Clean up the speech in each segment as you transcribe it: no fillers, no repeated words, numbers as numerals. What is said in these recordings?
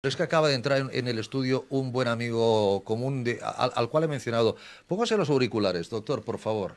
Es que acaba de entrar en el estudio un buen amigo común al cual he mencionado. Póngase los auriculares, doctor, por favor.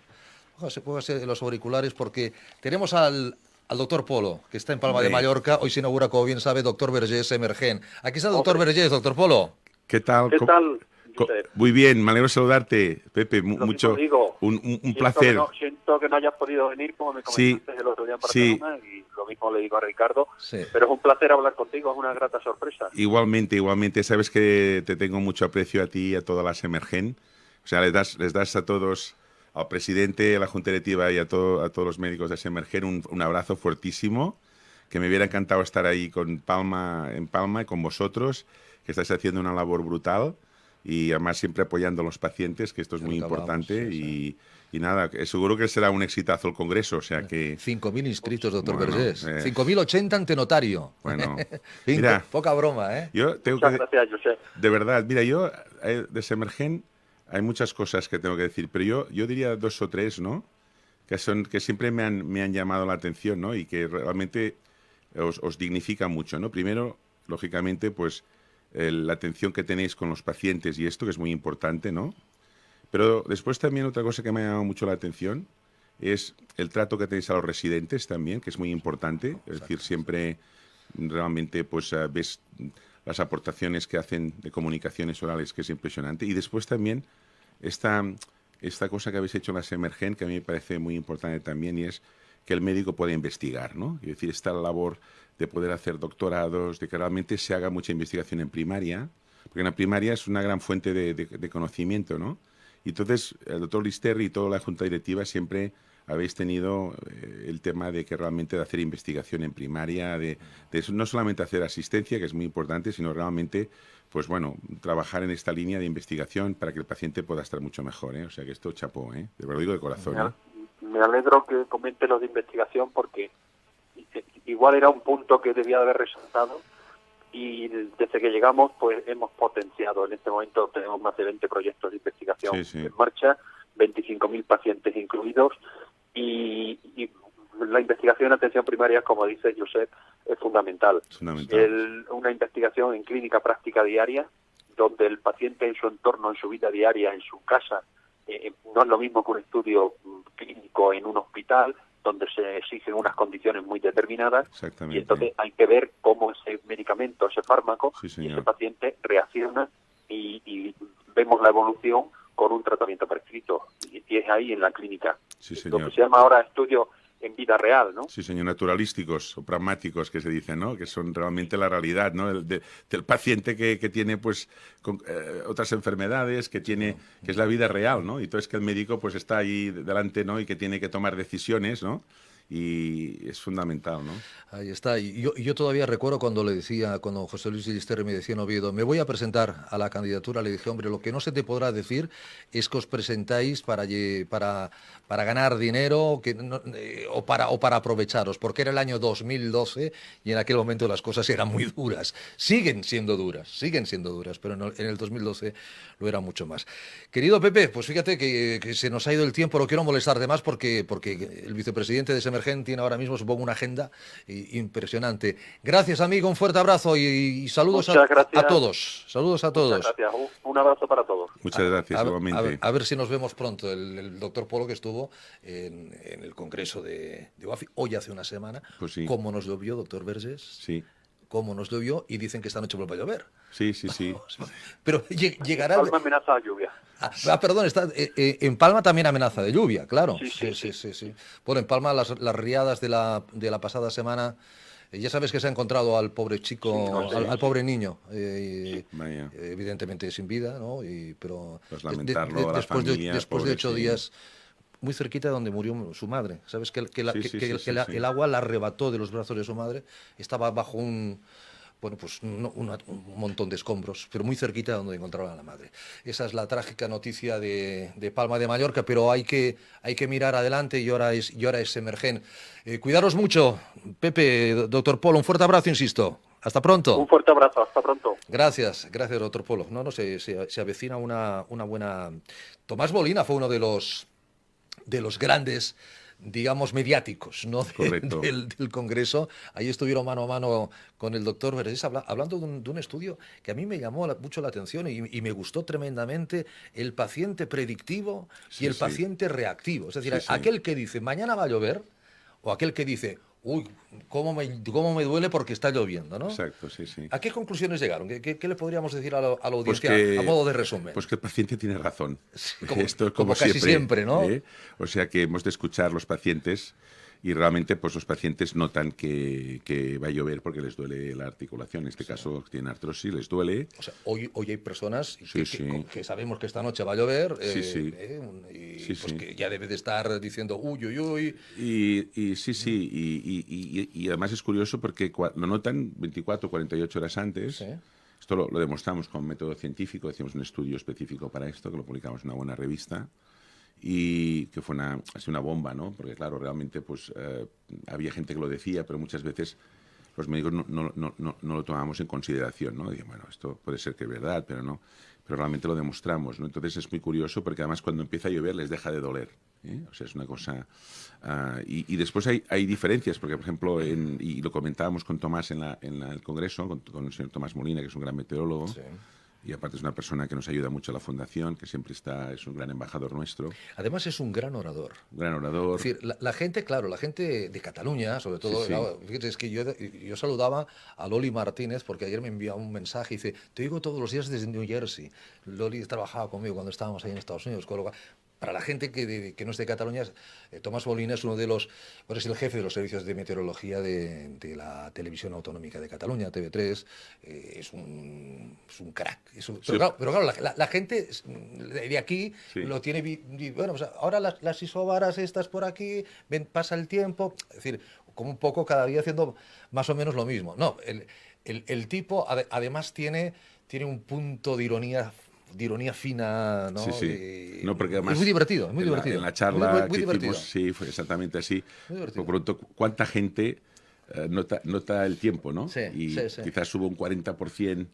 Póngase los auriculares porque tenemos al doctor Polo, que está en Palma de Hombre, Mallorca. Hoy se inaugura, como bien sabe, doctor Vergés Emergén. Aquí está el doctor Hombre, Vergés, doctor Polo. ¿qué tal? ¿qué tal, Josep? Muy bien, me alegro de saludarte, Pepe. Lo mismo digo, Un placer. siento que no hayas podido venir, como me Sí, comentaste el otro día en sí, Barcelona, y lo mismo le digo a Ricardo, Sí. pero es un placer hablar contigo, es una grata sorpresa. igualmente. Sabes que te tengo mucho aprecio a ti y a todas las Emergen. O sea, les das a todos, al presidente, a la Junta Directiva y a todos los médicos de Emergen un abrazo fuertísimo. Que me hubiera encantado estar ahí en Palma y con vosotros, que estáis haciendo una labor brutal. Y además siempre apoyando a los pacientes, que esto es De muy lo que hablamos, importante. sí. Y nada, seguro que será un exitazo el Congreso, o sea que... 5.000 inscritos, doctor Bueno, Vergés. 5.080 ante notario. bueno, mira, Poca broma, ¿eh? yo tengo Muchas que... gracias, Josep. De verdad, mira, yo de Semergen hay muchas cosas que tengo que decir, pero yo diría dos o tres, ¿no? Que siempre me han llamado la atención, ¿no? Y que realmente os dignifica mucho, ¿no? Primero, lógicamente, pues la atención que tenéis con los pacientes y esto, que es muy importante, ¿no? Pero después también otra cosa que me ha llamado mucho la atención es el trato que tenéis a los residentes también, que es muy importante. Es decir, siempre realmente pues ves las aportaciones que hacen de comunicaciones orales, que es impresionante. Y después también esta, esta cosa que habéis hecho en las Emergen, que a mí me parece muy importante también, y es que el médico pueda investigar, ¿no? Es decir, esta labor de poder hacer doctorados, de que realmente se haga mucha investigación en primaria, porque en la primaria es una gran fuente de conocimiento, ¿no? Y entonces, el doctor Listerri y toda la junta directiva siempre habéis tenido el tema de que realmente de hacer investigación en primaria, no solamente hacer asistencia, que es muy importante, sino realmente, pues bueno, trabajar en esta línea de investigación para que el paciente pueda estar mucho mejor, ¿eh? O sea que esto chapó, ¿eh? De verdad lo digo de corazón, ¿eh? Me alegro que comente lo de investigación porque igual era un punto que debía de haber resaltado y desde que llegamos pues hemos potenciado. En este momento tenemos más de 20 proyectos de investigación en marcha, 25.000 pacientes incluidos y la investigación en atención primaria, como dice Josep, es fundamental. Una investigación en clínica práctica diaria, donde el paciente en su entorno, en su vida diaria, en su casa, no es lo mismo que un estudio clínico en un hospital, donde se exigen unas condiciones muy determinadas, y entonces hay que ver cómo ese medicamento, ese fármaco, y ese paciente reacciona y vemos la evolución con un tratamiento prescrito, y es ahí en la clínica. Lo que se llama ahora estudio en vida real, ¿no? Sí, señor, naturalísticos o pragmáticos que se dicen, ¿no? Que son realmente la realidad, ¿no? Del paciente que tiene, pues, otras enfermedades, que es la vida real, ¿no? Y entonces que el médico, pues, está ahí delante, ¿no? Y que tiene que tomar decisiones, ¿no? Y es fundamental, ¿no? Ahí está. Y yo todavía recuerdo cuando cuando José Luis Gilisterri me decía en Oviedo, me voy a presentar a la candidatura, le dije, hombre, lo que no se te podrá decir es que os presentáis para ganar dinero o para aprovecharos, porque era el año 2012 y en aquel momento las cosas eran muy duras. Siguen siendo duras, pero en el 2012 lo era mucho más. Querido Pepe, pues fíjate que se nos ha ido el tiempo, no quiero molestar de más porque el vicepresidente de Semergen tiene ahora mismo, supongo, una agenda impresionante. Gracias, amigo, un fuerte abrazo y saludos a todos. Saludos a todos. Muchas gracias, un abrazo para todos. Muchas gracias, igualmente. A ver si nos vemos pronto. El doctor Polo, que estuvo en el congreso de UAFI hoy hace una semana, pues sí. ¿Cómo nos llovió, doctor Vergés? Sí. ¿Cómo nos llovió? Y dicen que esta noche vuelve a llover. Sí. Pero llegará... Palma amenaza de lluvia. Perdón, en Palma también amenaza de lluvia, claro. Sí. Bueno, en Palma las riadas de la pasada semana, ya sabes que se ha encontrado al pobre chico, al pobre niño, evidentemente sin vida, ¿no? Pero pues lamentarlo, después de 8 días, muy cerquita de donde murió su madre. ¿Sabes? Que el agua la arrebató de los brazos de su madre, estaba bajo un montón de escombros, pero muy cerquita de donde encontraron a la madre. Esa es la trágica noticia de Palma de Mallorca, pero hay que mirar adelante y ahora es Emergen. Cuidaros mucho, Pepe, doctor Polo, un fuerte abrazo, insisto. Hasta pronto. Un fuerte abrazo, hasta pronto. Gracias, doctor Polo. Se avecina una buena... Tomás Molina fue uno de los grandes digamos, mediáticos, ¿no? Correcto. Del Congreso. Ahí estuvieron mano a mano con el doctor Vergés hablando de un estudio que a mí me llamó mucho la atención y me gustó tremendamente, el paciente predictivo y el paciente reactivo. Es decir, aquel que dice, mañana va a llover, o aquel que dice, uy, cómo me duele porque está lloviendo, ¿no? Exacto, sí, sí. ¿A qué conclusiones llegaron? ¿Qué le podríamos decir a la Pues audiencia a modo de resumen? Pues que el paciente tiene razón. Sí, como, Esto es como casi siempre, ¿no? O sea que hemos de escuchar los pacientes y realmente pues los pacientes notan que va a llover porque les duele la articulación. En este caso tienen artrosis, les duele. O sea, hoy hay personas Sí, que sabemos que esta noche va a llover y pues sí. que ya debe de estar diciendo uy, uy, uy. Y sí, sí. Y además es curioso porque lo notan 24 o 48 horas antes. Sí. Esto lo demostramos con método científico. Hicimos un estudio específico para esto que lo publicamos en una buena revista. Y que fue así una bomba, ¿no? Porque, claro, realmente pues había gente que lo decía, pero muchas veces los médicos no lo tomábamos en consideración, ¿no? Decían, bueno, esto puede ser que es verdad, pero no. Pero realmente lo demostramos, ¿no? Entonces es muy curioso porque además cuando empieza a llover les deja de doler, ¿eh? O sea, es una cosa... y después hay diferencias, porque, por ejemplo, y lo comentábamos con Tomás en el Congreso, con el señor Tomás Molina, que es un gran meteorólogo, Sí. y aparte es una persona que nos ayuda mucho a la Fundación, que siempre es un gran embajador nuestro. Además es un gran orador. Un gran orador. Es decir, la gente, claro, la gente de Cataluña, sobre todo, Sí. fíjate, es que yo saludaba a Loli Martínez porque ayer me envió un mensaje y dice, te oigo todos los días desde New Jersey. Loli trabajaba conmigo cuando estábamos ahí en Estados Unidos, con lo cual, para la gente que no es de Cataluña, Tomás Molina es uno de los, bueno, es el jefe de los servicios de meteorología de la Televisión Autonómica de Cataluña, TV3, es un crack. Pero claro, la gente de aquí lo tiene, bueno, pues ahora las isóbaras estas por aquí, pasa el tiempo, es decir, como un poco cada día haciendo más o menos lo mismo. No, el tipo además tiene un punto de ironía fina, ¿no? Sí, sí. No, porque además es muy divertido, es muy divertido. En la charla muy que divertido. hicimos, sí, fue exactamente así. Muy divertido. Por pronto, ¿cuánta gente nota el tiempo, ¿no? Sí, y sí. quizás hubo un 40%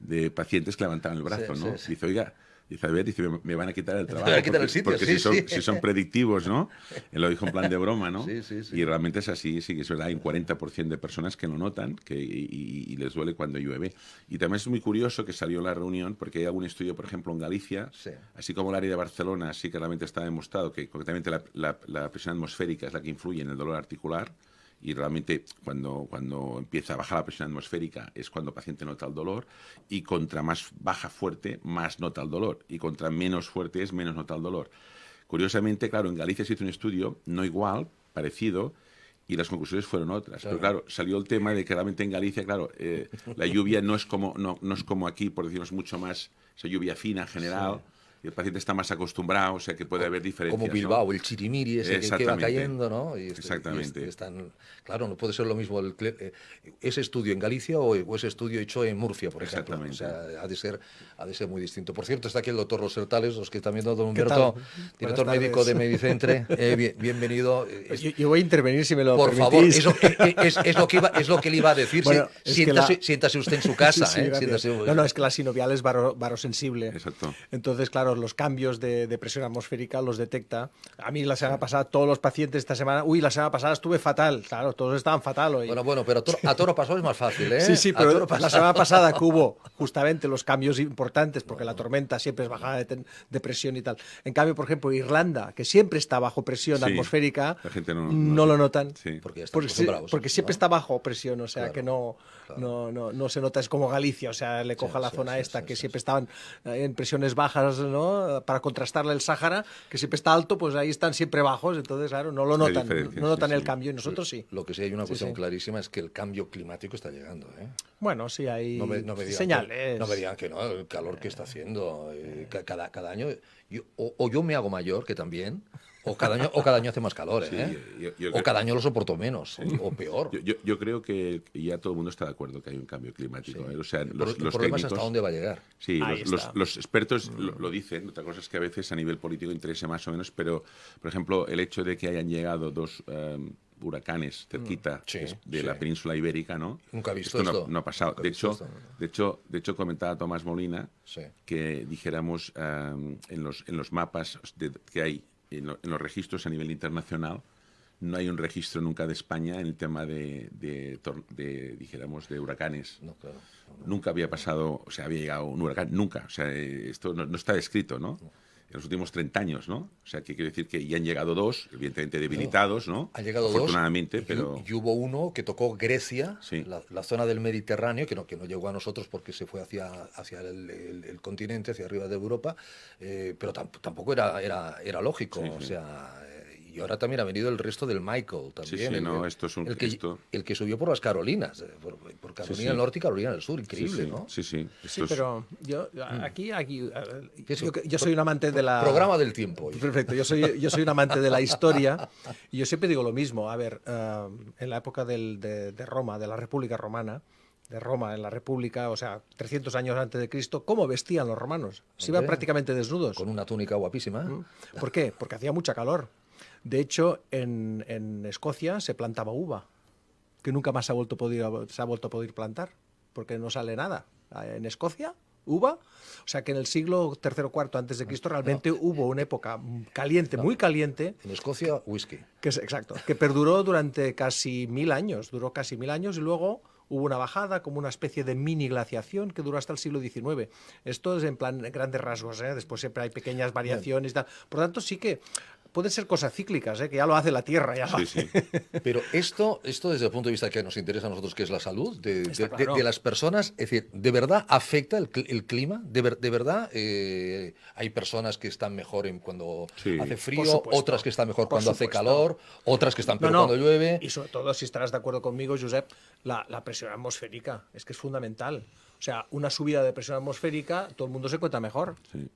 de pacientes que levantaban el brazo, ¿no? Sí. Dice, oiga, a ver, me van a quitar el trabajo. Me van a quitar el sitio, porque si son predictivos, ¿no? Él lo dijo en plan de broma, ¿no? Sí. Y realmente es así, sí, que es verdad, hay un 40% de personas que lo notan y les duele cuando llueve. Y también es muy curioso que salió en la reunión, porque hay algún estudio, por ejemplo, en Galicia, así como el área de Barcelona, sí que realmente está demostrado que concretamente la presión atmosférica es la que influye en el dolor articular. Y realmente cuando empieza a bajar la presión atmosférica es cuando el paciente nota el dolor, y contra más baja fuerte, más nota el dolor, y contra menos fuerte es menos nota el dolor. Curiosamente, claro, en Galicia se hizo un estudio, no igual, parecido, y las conclusiones fueron otras. Claro. Pero claro, salió el tema de que realmente en Galicia, claro, la lluvia no es como aquí, por decirnos mucho más, esa lluvia fina, general. Sí. Y el paciente está más acostumbrado, o sea que puede haber diferencias. Como Bilbao, ¿no? el chirimiri ese que va cayendo, ¿no? Exactamente. Claro, no puede ser lo mismo ese estudio en Galicia o ese estudio hecho en Murcia, por ejemplo. O sea, ha de ser muy distinto. Por cierto, está aquí el doctor Rosertales, los que están viendo, don Humberto, director médico de Medicentre. Bienvenido. Yo voy a intervenir si me lo Por permitís. favor, es lo que le iba a decir. Bueno, siéntase usted en su casa. Sí, no, es que la sinovial es barosensible. Exacto. Entonces, claro, los cambios de presión atmosférica los detecta. A mí la semana pasada, todos los pacientes esta semana, la semana pasada estuve fatal. Claro, todos estaban fatal hoy. Bueno, pero a toro pasado es más fácil, ¿eh? Sí, pero la semana pasada que hubo justamente los cambios importantes, porque la tormenta siempre es bajada de presión y tal. En cambio, por ejemplo, Irlanda, que siempre está bajo presión atmosférica, la gente no lo notan. Sí. Porque siempre está bajo presión, o sea, que no se nota. Es como Galicia, o sea, le coja la zona esta, que siempre estaban en presiones bajas, ¿no? Para contrastarle el Sáhara, que siempre está alto, pues ahí están siempre bajos, entonces, claro, no lo notan, no notan el cambio, y nosotros sí. Lo que sí hay una cuestión clarísima es que el cambio climático está llegando, ¿eh? Bueno, sí hay señales. No me digan que no, el calor que está haciendo cada año. Yo me hago mayor, que también, o cada año hace más calor, ¿eh? O cada año lo soporto menos, o peor. Yo creo que ya todo el mundo está de acuerdo que hay un cambio climático. Sí. O sea, los problema técnicos, es hasta dónde va a llegar. Sí, los expertos lo dicen. Otra cosa es que a veces a nivel político interese más o menos, pero, por ejemplo, el hecho de que hayan llegado dos huracanes cerquita de la península ibérica, ¿no? Nunca he visto esto. No ha pasado. De hecho, comentaba Tomás Molina que dijéramos en los mapas que hay, en los registros a nivel internacional, no hay un registro nunca de España en el tema dijéramos, de huracanes. No, claro. Nunca había pasado, o sea, había llegado un huracán, nunca. O sea, esto no está descrito, ¿no? En los últimos 30 años, ¿no? O sea, que quiere decir que ya han llegado 2, evidentemente debilitados, ¿no? Han llegado afortunadamente, 2, pero... y hubo uno que tocó Grecia, Sí. la zona del Mediterráneo, que no llegó a nosotros porque se fue hacia el continente, hacia arriba de Europa, pero tampoco era lógico, Sí, o sí. sea... Y ahora también ha venido el resto del Michael también. Sí, no, esto es un... el que subió por las Carolinas, por Carolina Sí, del sí. Norte y Carolina del Sur, increíble, sí, ¿no? Sí, sí. Sí, Esto es- pero yo aquí Eso. yo soy un amante de la... Programa del tiempo. Perfecto, yo soy un amante de la historia y yo siempre digo lo mismo. A ver, en la época de Roma, de la República Romana, de Roma en la República, o sea, 300 años antes de Cristo, ¿cómo vestían los romanos? Se iban Hombre, prácticamente desnudos. Con una túnica guapísima. ¿Por qué? Porque hacía mucha calor. De hecho, en Escocia se plantaba uva, que nunca más se ha vuelto a poder plantar, porque no sale nada. En Escocia, uva. O sea que en el siglo III o IV antes de Cristo realmente hubo una época caliente, muy caliente, En Escocia, whisky. exacto, que perduró durante casi 1000 años. Duró casi 1000 años y luego hubo una bajada, como una especie de mini glaciación que duró hasta el siglo XIX. Esto es en plan en grandes rasgos, ¿eh? Después siempre hay pequeñas variaciones y tal. Por lo tanto, sí que pueden ser cosas cíclicas, ¿eh? Que ya lo hace la Tierra. Ya lo Sí, hace. sí. Pero esto desde el punto de vista que nos interesa a nosotros, que es la salud Está claro. de las personas, es decir, ¿de verdad afecta el clima? ¿De verdad hay personas que están mejor cuando Sí. hace Por frío, supuesto. otras que están mejor Por cuando hace supuesto. calor, otras que están peor cuando llueve? Y sobre todo, si estarás de acuerdo conmigo, Josep, la presión atmosférica es que es fundamental. O sea, una subida de presión atmosférica, todo el mundo se encuentra mejor. Sí.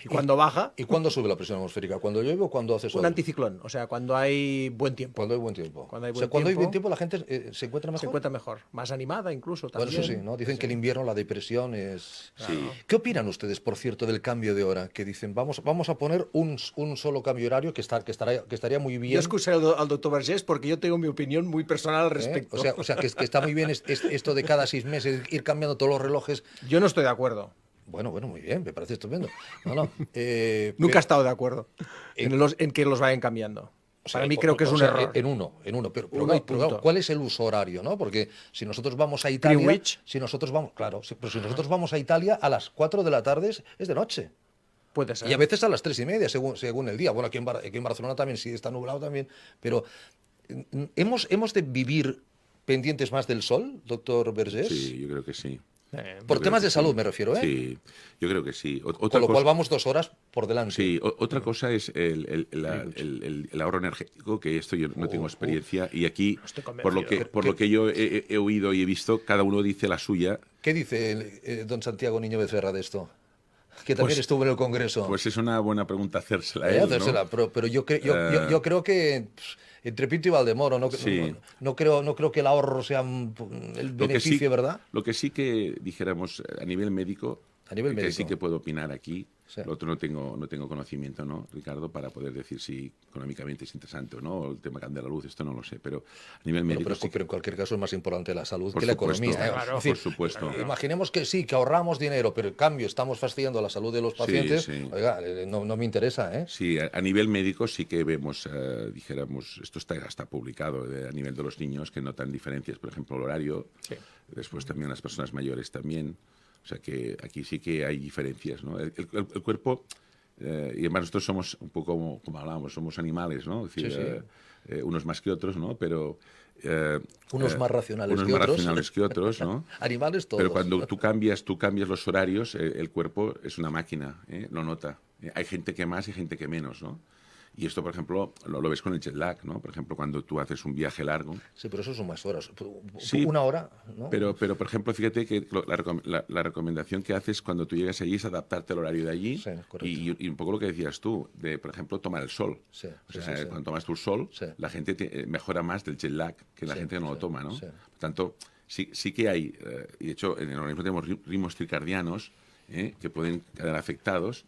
Y cuando baja, ¿Y cuándo sube la presión atmosférica? ¿Cuando llueve o cuando hace sol? un anticiclón. O sea, cuando hay buen tiempo. Cuando hay buen tiempo. Cuando hay O sea, buen cuando hay tiempo, buen tiempo la gente se encuentra mejor. Se encuentra mejor. Más animada incluso Bueno, también. eso sí, ¿no? Dicen que el invierno la depresión es... Sí. ¿Qué opinan ustedes, por cierto, del cambio de hora? Que dicen, vamos a poner un solo cambio horario que estaría muy bien. Yo escuché al doctor Vergés porque yo tengo mi opinión muy personal al ¿eh? respecto. O sea que está muy bien esto de cada 6 meses ir cambiando todos los relojes. Yo no estoy de acuerdo. Bueno, muy bien, me parece estupendo. No, Nunca he pero- estado de acuerdo en que los vayan cambiando. o sea, Para mí creo que es un sea, error. En uno. Pero Uno y claro, punto. ¿cuál es el uso horario, no? Porque si nosotros vamos a Italia, Greenwich. si nosotros vamos a Italia a las 4 de la tarde es de noche. Puede ser. Y a veces a las 3:30, según el día. Bueno, aquí en Barcelona también sí está nublado también. Pero ¿hemos de vivir pendientes más del sol, doctor Vergés? Sí, yo creo que sí. Por Yo temas creo de que salud sí. me refiero, ¿eh? Sí, yo creo que sí. Con lo cual vamos 2 horas por delante. Sí, otra cosa es el ahorro energético, que esto yo no tengo experiencia, y aquí, Estoy por lo que yo he oído y he visto, cada uno dice la suya. ¿Qué dice don Santiago Niño Becerra de esto? Que también Pues- estuvo en el Congreso. Pues es una buena pregunta hacérsela a él, ¿no? Hacérsela, pero yo creo que entre Pinto y Valdemoro Sí. no creo que el ahorro sea el beneficio, ¿verdad? Lo que sí que dijéramos a nivel médico, A nivel que médico. sí que puedo opinar aquí. Sí. Lo otro no tengo conocimiento, ¿no, Ricardo? Para poder decir si económicamente es interesante o no, el tema de la luz, esto no lo sé, pero a nivel Bueno, médico sí pero en cualquier caso es más importante la salud Por que la supuesto, economía. ¿eh? claro, Es decir, por supuesto. Imaginemos que sí, que ahorramos dinero, pero en cambio estamos fastidiando la salud de los pacientes. sí. Oiga, no me interesa, ¿eh? Sí, a nivel médico sí que vemos, dijéramos, esto está publicado a nivel de los niños, que notan diferencias, por ejemplo, el horario, Sí. después también las personas mayores también, o sea que aquí sí que hay diferencias, ¿no? El cuerpo, y además nosotros somos un poco como hablábamos, somos animales, ¿no? Es decir, Sí, unos más que otros, ¿no? Pero... Unos más racionales unos que más otros. racionales que otros, ¿no? Animales todos. Pero cuando tú cambias los horarios, el cuerpo es una máquina, lo nota. Hay gente que más y gente que menos, ¿no? Y esto, por ejemplo, lo ves con el jet lag, ¿no? Por ejemplo, cuando tú haces un viaje largo. Sí, pero eso son más horas. Sí, Una hora, ¿no? Pero, por ejemplo, fíjate que la recomendación que haces cuando tú llegas allí es adaptarte al horario de allí. Sí, correcto. Y un poco lo que decías tú, de, por ejemplo, tomar el sol. Sí, O sí, sea, sí, sí. cuando tomas tú el sol, Sí. la gente mejora más del jet lag que la Sí, gente que no lo sí, toma, ¿no? sí. Por tanto, sí que hay, y de hecho en el organismo tenemos ritmos circadianos que pueden quedar afectados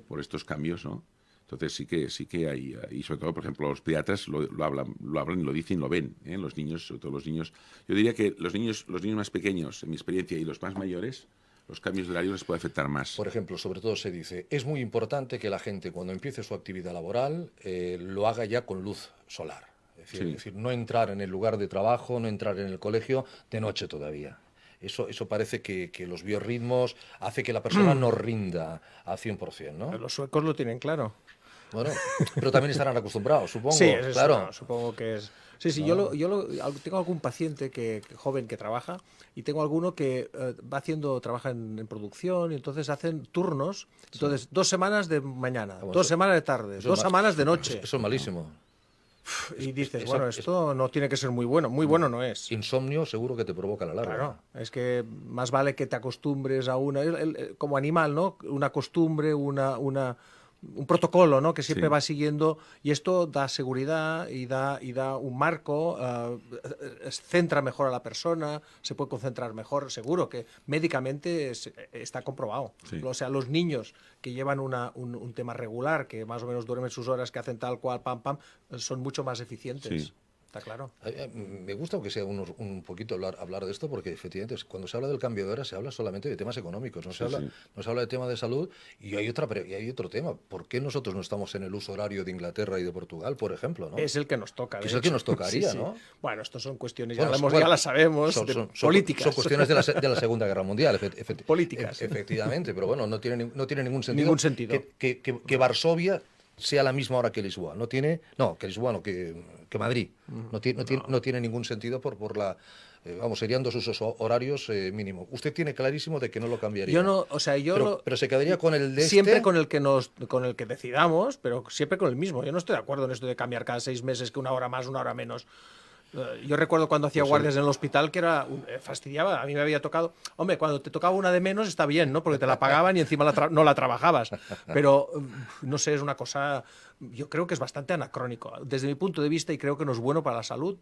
por estos cambios, ¿no? Entonces sí que hay, y sobre todo, por ejemplo, los pediatras lo hablan y lo dicen, lo ven, los niños, sobre todo los niños. Yo diría que los niños más pequeños, en mi experiencia, y los más mayores, los cambios de horario les puede afectar más. Por ejemplo, sobre todo se dice, es muy importante que la gente cuando empiece su actividad laboral lo haga ya con luz solar. Es decir, no entrar en el lugar de trabajo, no entrar en el colegio de noche todavía. Eso parece que los biorritmos hace que la persona no rinda al 100%, ¿no? Los suecos lo tienen claro. Bueno, pero también estarán acostumbrados, supongo. Sí, es eso, claro. supongo que es. Sí, No. tengo algún paciente joven que trabaja y tengo alguno que trabaja en producción y entonces hacen turnos. Entonces, 2 semanas de mañana, Bueno, 2 semanas de tarde, 2 semanas de noche. Eso es malísimo. Y dices, eso- bueno, esto no tiene que ser muy bueno. Muy bueno no es. Insomnio seguro que te provoca a la larga. Claro, es que más vale que te acostumbres a como animal, ¿no? Una costumbre, un protocolo, ¿no? Que siempre Sí. va siguiendo y esto da seguridad y da un marco, centra mejor a la persona, se puede concentrar mejor, seguro que médicamente está comprobado. Sí. O sea, los niños que llevan un tema regular, que más o menos duermen sus horas, que hacen tal cual, pam, pam, son mucho más eficientes. Sí. Está claro. Me gusta que sea un poquito hablar de esto porque efectivamente cuando se habla del cambio de hora se habla solamente de temas económicos, no se habla de temas de salud y hay otro tema. ¿Por qué nosotros no estamos en el uso horario de Inglaterra y de Portugal, por ejemplo? ¿no? Es el que nos toca. Es el que nos tocaría, Sí. ¿no? Bueno, estos son cuestiones, Bueno, ya las sabemos, son políticas. Son cuestiones de la Segunda Guerra Mundial, Políticas. Efectivamente, pero bueno, no tiene ningún sentido, Ningún sentido. que Varsovia sea la misma hora que Lisboa. Que Lisboa, no, que Madrid. No tiene ningún sentido por la... serían 2 usos horarios mínimo. Usted tiene clarísimo de que no lo cambiaría. Yo no, o sea, pero se quedaría con el de siempre con el que decidamos, pero siempre con el mismo. Yo no estoy de acuerdo en esto de cambiar cada 6 meses, que 1 hora más, 1 hora menos. Yo recuerdo cuando hacía guardias en el hospital que fastidiaba. A mí me había tocado. Hombre, cuando te tocaba una de menos está bien, ¿no? Porque te la pagaban y encima no la trabajabas. Pero, no sé, es una cosa. Yo creo que es bastante anacrónico. Desde mi punto de vista, y creo que no es bueno para la salud,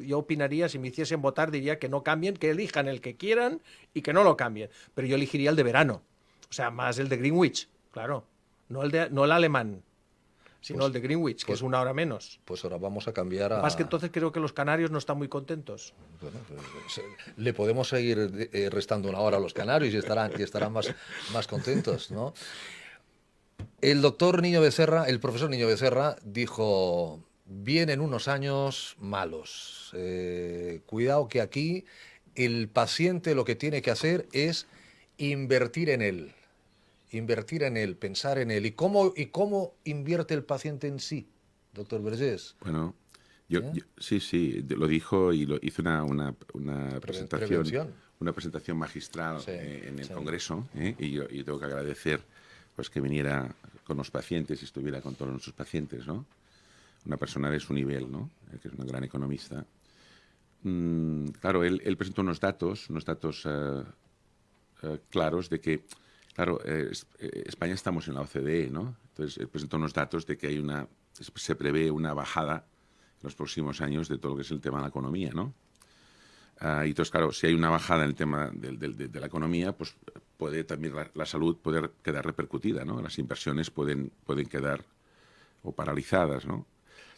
yo opinaría, si me hiciesen votar, diría que no cambien, que elijan el que quieran y que no lo cambien. Pero yo elegiría el de verano. O sea, más el de Greenwich, claro. No el alemán, sino el de Greenwich, que es 1 hora menos. Pues ahora vamos a cambiar a... Más que entonces creo que los canarios no están muy contentos. Bueno, le podemos seguir restando 1 hora a los canarios y estarán más contentos, ¿no? El doctor Niño Becerra, el profesor Niño Becerra, dijo: vienen unos años malos. Cuidado que aquí el paciente lo que tiene que hacer es invertir en él, pensar en él. ¿Y cómo invierte el paciente en sí, doctor Vergés? Bueno, sí, lo dijo y hizo una Prevención. una presentación magistral en el Congreso, y yo tengo que agradecer pues que viniera con los pacientes y estuviera con todos nuestros pacientes, ¿no? Una persona de su nivel, ¿no? Que es un gran economista. Claro, él presentó unos datos claros de que, claro, España estamos en la OCDE, ¿no? Entonces, él presentó unos datos de que se prevé una bajada en los próximos años de todo lo que es el tema de la economía, ¿no? Y entonces, claro, si hay una bajada en el tema de la economía, pues puede también la salud poder quedar repercutida, ¿no? Las inversiones pueden quedar o paralizadas, ¿no?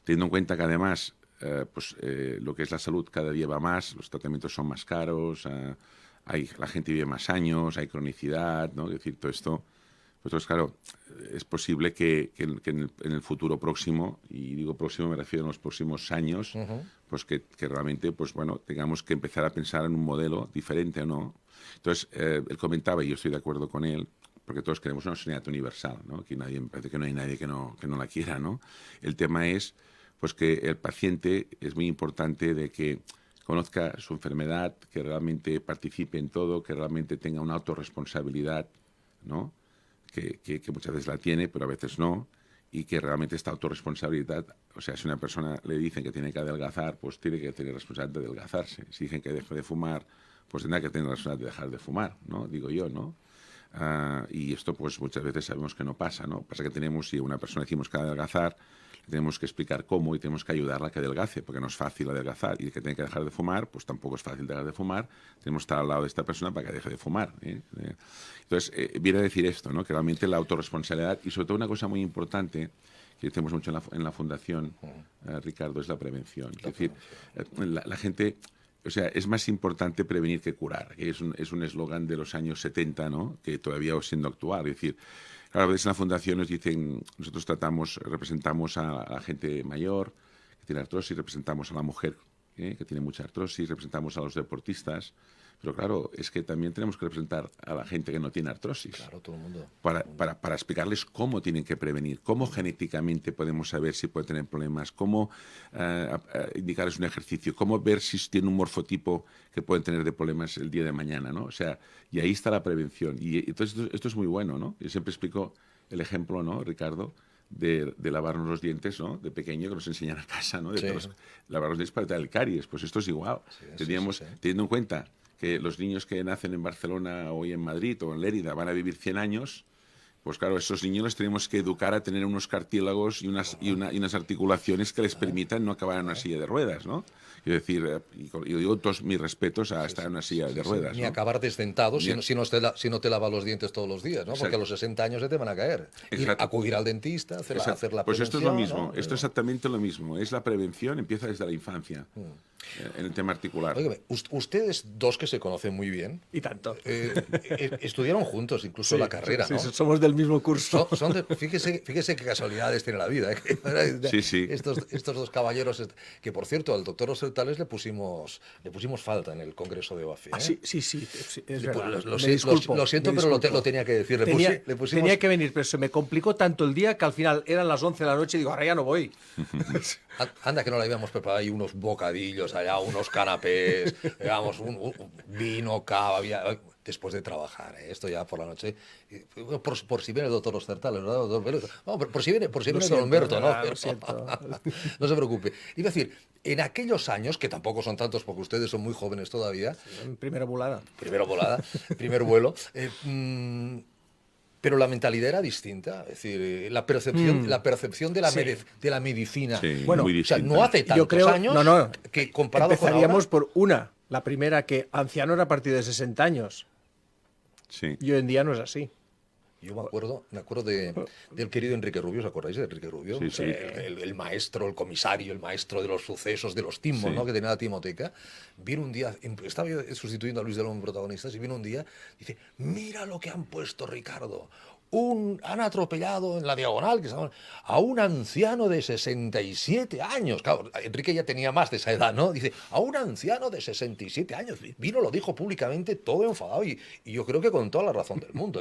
Teniendo en cuenta que además lo que es la salud cada día va más, los tratamientos son más caros, la gente vive más años, hay cronicidad, ¿no? Es decir, todo esto, pues entonces, claro, es posible que en el futuro próximo, y digo próximo me refiero a los próximos años, pues que realmente, pues bueno, tengamos que empezar a pensar en un modelo diferente o no. Entonces, él comentaba, y yo estoy de acuerdo con él, porque todos queremos una sanidad universal, ¿no? Que me parece que no hay nadie que no la quiera, ¿no? El tema es pues que el paciente es muy importante de que conozca su enfermedad, que realmente participe en todo, que realmente tenga una autorresponsabilidad, ¿no? Que muchas veces la tiene, pero a veces no, y que realmente esta autorresponsabilidad, o sea, si a una persona le dicen que tiene que adelgazar, pues tiene que tener responsabilidad de adelgazarse. Si dicen que deje de fumar, pues tendrá que tener la responsabilidad de dejar de fumar, ¿no? Digo yo, ¿no? Y esto pues muchas veces sabemos que no pasa, ¿no? Pasa que si a una persona decimos que adelgazar, tenemos que explicar cómo y tenemos que ayudarla a que adelgace, porque no es fácil adelgazar, y el que tiene que dejar de fumar, pues tampoco es fácil dejar de fumar. Tenemos que estar al lado de esta persona para que deje de fumar, ¿eh? Entonces, viene a decir esto, ¿no? Que realmente la autorresponsabilidad, y sobre todo una cosa muy importante que hacemos mucho en la Fundación, Ricardo, es la prevención. Es decir, la gente... O sea, es más importante prevenir que curar. Es un eslogan de los años 70, ¿no? Que todavía siendo actual. Es decir, a veces en la Fundación nos dicen, nosotros representamos a la gente mayor, que tiene artrosis, representamos a la mujer que tiene mucha artrosis, representamos a los deportistas, pero claro, es que también tenemos que representar a la gente que no tiene artrosis. Claro, todo el mundo. Para explicarles cómo tienen que prevenir, cómo genéticamente podemos saber si pueden tener problemas, cómo indicarles un ejercicio, cómo ver si tienen un morfotipo que pueden tener de problemas el día de mañana, ¿no? O sea, y ahí está la prevención. Y entonces esto es muy bueno, ¿no? Yo siempre explico el ejemplo, ¿no, Ricardo? De lavarnos los dientes, ¿no? De pequeño, que nos enseñan a casa, ¿no? Lavar los dientes para evitar el caries. Pues esto es igual. Teniendo en cuenta que los niños que nacen en Barcelona o en Madrid o en Lérida van a vivir 100 años, pues claro, esos niños les tenemos que educar a tener unos cartílagos y unas articulaciones que les permitan no acabar en una silla de ruedas, ¿no? Quiero decir, y digo todos mis respetos a estar en una silla de ruedas. Ni ¿no? acabar desdentado si no te lavas los dientes todos los días, ¿no? Porque a los 60 años se te van a caer. Acudir al dentista, hacer la prevención. Pues esto es lo mismo, ¿no? esto es exactamente lo mismo. Es la prevención, empieza desde la infancia, en el tema articular. Óigame, ustedes dos que se conocen muy bien. Y tanto. Estudiaron juntos incluso la carrera, ¿no? Sí, somos del mismo curso. Fíjese qué casualidades tiene la vida. Sí. Estos dos caballeros, que por cierto, al doctor Osertales le pusimos falta en el Congreso de OAFI. Sí, es verdad. Lo siento, pero lo tenía que decir. Tenía que venir, pero se me complicó tanto el día que al final eran las 11 de la noche y digo, ahora ya no voy. Anda que no le habíamos preparado ahí unos bocadillos allá, unos canapés, digamos, un vino, cava, después de trabajar, esto ya por la noche, por si viene el doctor Osertales, ¿verdad, doctor Vélez? No, por si viene don Humberto, ¿no? Lo siento. No se preocupe. Iba a decir, en aquellos años, que tampoco son tantos porque ustedes son muy jóvenes todavía. Primera volada, primer vuelo. Pero la mentalidad era distinta, es decir, la percepción de la medicina. Sí, bueno, muy distinta. O sea, no hace tantos años que comparado empezaríamos con ahora, por una. La primera, que anciano era a partir de 60 años. Sí. Y hoy en día no es así. Yo me acuerdo del querido Enrique Rubio, ¿os acordáis de Enrique Rubio? Sí. El maestro, el comisario, el maestro de los sucesos, de los timos, ¿no? Que tenía la timoteca. Vino un día, estaba yo sustituyendo a Luis de los protagonistas, y vino un día, dice, mira lo que han puesto, Ricardo. Han atropellado en la diagonal a un anciano de 67 años. Claro, Enrique ya tenía más de esa edad, ¿no? Dice, a un anciano de 67 años. Vino, lo dijo públicamente, todo enfadado, y yo creo que con toda la razón del mundo.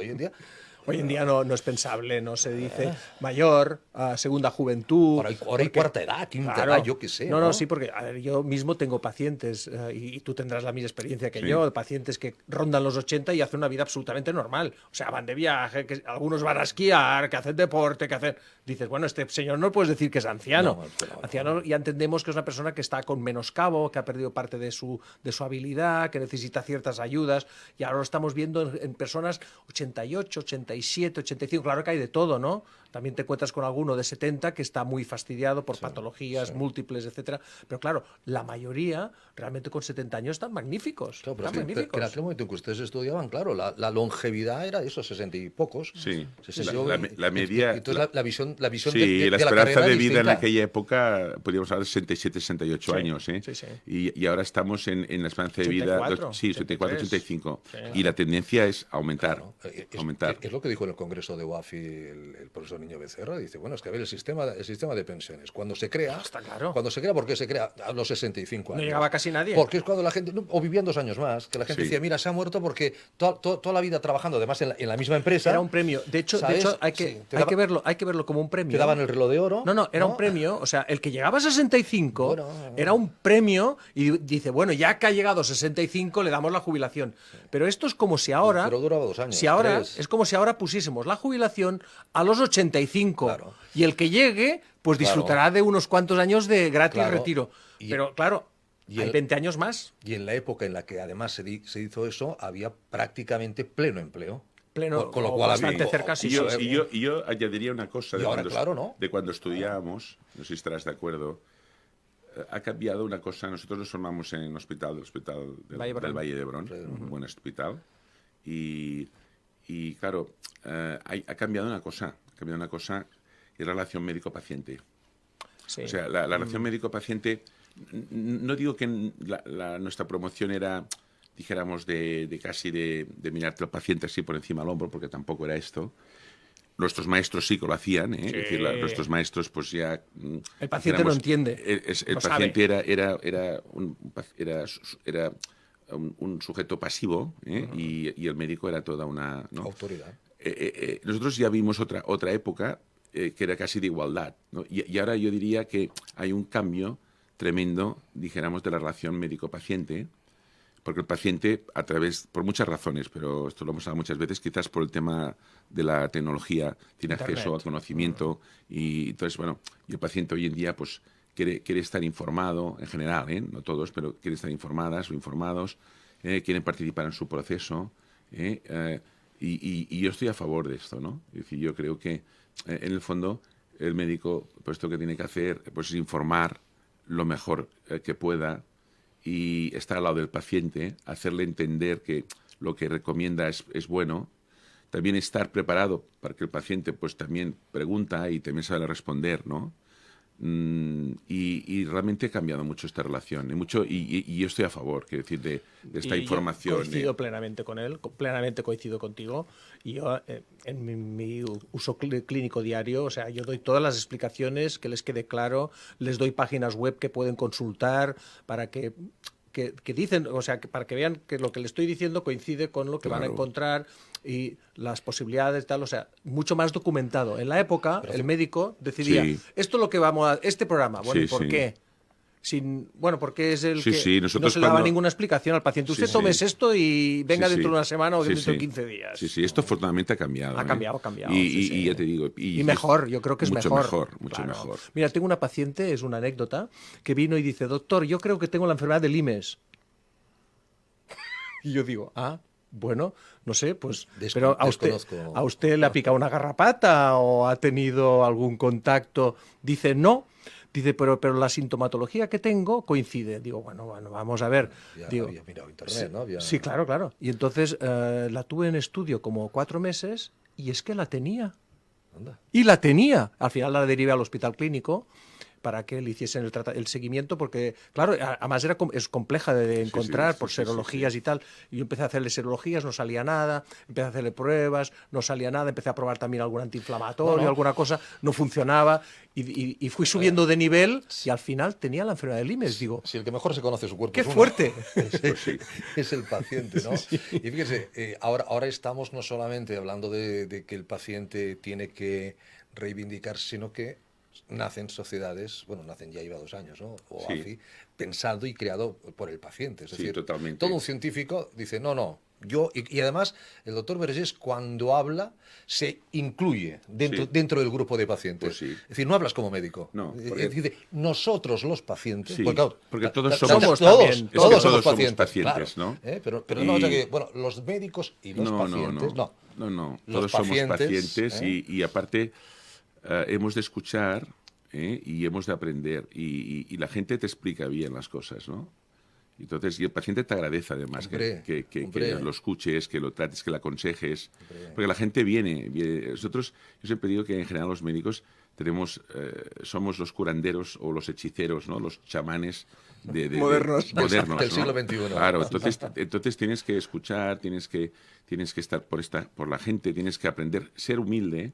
Hoy en día no es pensable, no se dice mayor, segunda juventud. Ahora hay cuarta edad, quinta edad, yo qué sé. No, sí, porque a ver, yo mismo tengo pacientes, y tú tendrás la misma experiencia que yo, pacientes que rondan los 80 y hacen una vida absolutamente normal. O sea, van de viaje, que algunos van a esquiar, que hacen deporte, que hacen... Dices, bueno, este señor no puedes decir que es anciano. Anciano ya entendemos que es una persona que está con menoscabo, que ha perdido parte de su habilidad, que necesita ciertas ayudas, y ahora lo estamos viendo en personas 88, 87, 85, claro que hay de todo, ¿no? También te encuentras con alguno de 70 que está muy fastidiado por patologías múltiples, etcétera. Pero claro, la mayoría realmente con 70 años están magníficos. Claro, pero en aquel momento en que ustedes estudiaban, claro, la longevidad era esos 60 y pocos. Sí, la media... Entonces la visión sí, la esperanza de vida en distinta. aquella época podríamos hablar de 67, 68 años, ¿eh? Sí. Y ahora estamos en la esperanza de vida... 84, 74, 85. Sí. Y la tendencia es aumentar. Claro, es lo que dijo en el Congreso de UAFI el profesor Niño Becerra. Dice, bueno, es que a ver, el sistema de pensiones, cuando se crea... Está claro. ¿Por qué se crea? A los 65 años. No llegaba casi nadie. Porque es cuando la gente... O vivían 2 años más, que la gente decía, mira, se ha muerto porque toda la vida trabajando, además en la misma empresa... Era un premio. De hecho hay que verlo como un premio. Te daban el reloj de oro. No, era un premio. O sea, el que llegaba a 65 era un premio y dice, bueno, ya que ha llegado a 65 le damos la jubilación. Pero esto es como si ahora... Pero duraba 2 años. Es como si ahora pusiésemos la jubilación a los 85. Claro. Y el que llegue, pues disfrutará de unos cuantos años de gratis retiro. Pero claro, hay 20 años más. Y en la época en la que además se hizo eso, había prácticamente pleno empleo. Con lo cual bastante cerca sí. Y yo añadiría una cosa de cuando estudiábamos, no sé si estarás de acuerdo, ha cambiado una cosa. Nosotros nos formamos en el hospital del Valle de Hebrón, un buen hospital, y claro, ha cambiado una cosa, y relación médico-paciente. Sí. O sea, la relación médico-paciente, no digo que nuestra promoción era, dijéramos, de casi de mirarte al paciente así por encima del hombro, porque tampoco era esto, nuestros maestros sí que lo hacían, ¿eh? Sí. Es decir, nuestros maestros pues ya... El paciente no entiende. El no paciente sabe. era un sujeto pasivo, ¿eh? Y el médico era toda una... ¿no? Autoridad. Nosotros ya vimos otra época que era casi de igualdad, ¿no? Y ahora yo diría que hay un cambio tremendo, dijéramos, de la relación médico-paciente, porque el paciente, por muchas razones, pero esto lo hemos hablado muchas veces, quizás por el tema de la tecnología, tiene Internet. acceso al conocimiento, y entonces, bueno, y el paciente hoy en día, pues, quiere estar informado, en general, ¿eh? No todos, pero quieren estar informadas o informados, quieren participar en su proceso, y yo estoy a favor de esto, ¿no? Es decir, yo creo que, en el fondo, el médico, pues, esto que tiene que hacer, pues, es informar lo mejor que pueda, y estar al lado del paciente, hacerle entender que lo que recomienda es bueno, también estar preparado para que el paciente pues también pregunta y también sabe responder, ¿no? Y realmente ha cambiado mucho esta relación, y yo estoy a favor, quiero decir, de esta información. Yo coincido plenamente con él, plenamente coincido contigo. Y yo, en mi uso clínico diario, o sea, yo doy todas las explicaciones, que les quede claro, les doy páginas web que pueden consultar para que dicen, o sea, para que vean que lo que le estoy diciendo coincide con lo que van a encontrar y las posibilidades, tal, o sea, mucho más documentado. En la época, el médico decidía, esto es lo que vamos a... Este programa, bueno, ¿y por qué? Porque es el que no se le daba ninguna explicación al paciente. Usted tomes esto y venga dentro de una semana o dentro de 15 días. Sí, esto afortunadamente ha cambiado. Ha cambiado. Y ya te digo... Y mejor, yo creo que es mucho mejor. Mucho mejor. Mira, tengo una paciente, es una anécdota, que vino y dice, doctor, yo creo que tengo la enfermedad del IMES. Y yo digo, bueno, no sé, pues... pero ¿a usted le ha picado una garrapata o ha tenido algún contacto? Dice, no. Dice, pero la sintomatología que tengo coincide. Digo, bueno, vamos a ver. Había mirado internet, ¿no? Sí, claro. Y entonces la tuve en estudio como 4 meses y es que la tenía. Anda. Y la tenía. Al final la derivé al hospital clínico para que le hiciesen el seguimiento, porque, claro, además es compleja de encontrar por serologías y tal. Y yo empecé a hacerle serologías, no salía nada, empecé a hacerle pruebas, no salía nada, empecé a probar también algún antiinflamatorio, alguna cosa, no funcionaba, y fui subiendo de nivel y al final tenía la enfermedad del IMES. Digo, si el que mejor se conoce su cuerpo ¡qué es uno, fuerte! es el paciente, ¿no? Sí. Y fíjese, ahora estamos no solamente hablando de que el paciente tiene que reivindicarse, sino que nacen sociedades, nacen ya lleva 2 años, ¿no? O así, pensado y creado por el paciente. Es decir, totalmente. Todo un científico dice, no, yo... Y además, el doctor Vergés, cuando habla, se incluye dentro del grupo de pacientes. Pues sí. Es decir, no hablas como médico. No. Dice, nosotros los pacientes... Sí, porque todos somos pacientes, ¿no? Pero no, o sea que, los médicos y los pacientes... No. Los Todos somos pacientes, pacientes y aparte... hemos de escuchar y hemos de aprender y la gente te explica bien las cosas, ¿no? Entonces, y el paciente te agradece además que lo escuches, que lo trates, que lo aconsejes, porque la gente viene. Nosotros, yo siempre digo que en general los médicos somos los curanderos o los hechiceros, ¿no? Los chamanes modernos del siglo ¿no? XXI. Claro, entonces tienes que escuchar, tienes que estar por la gente, tienes que aprender, ser humilde.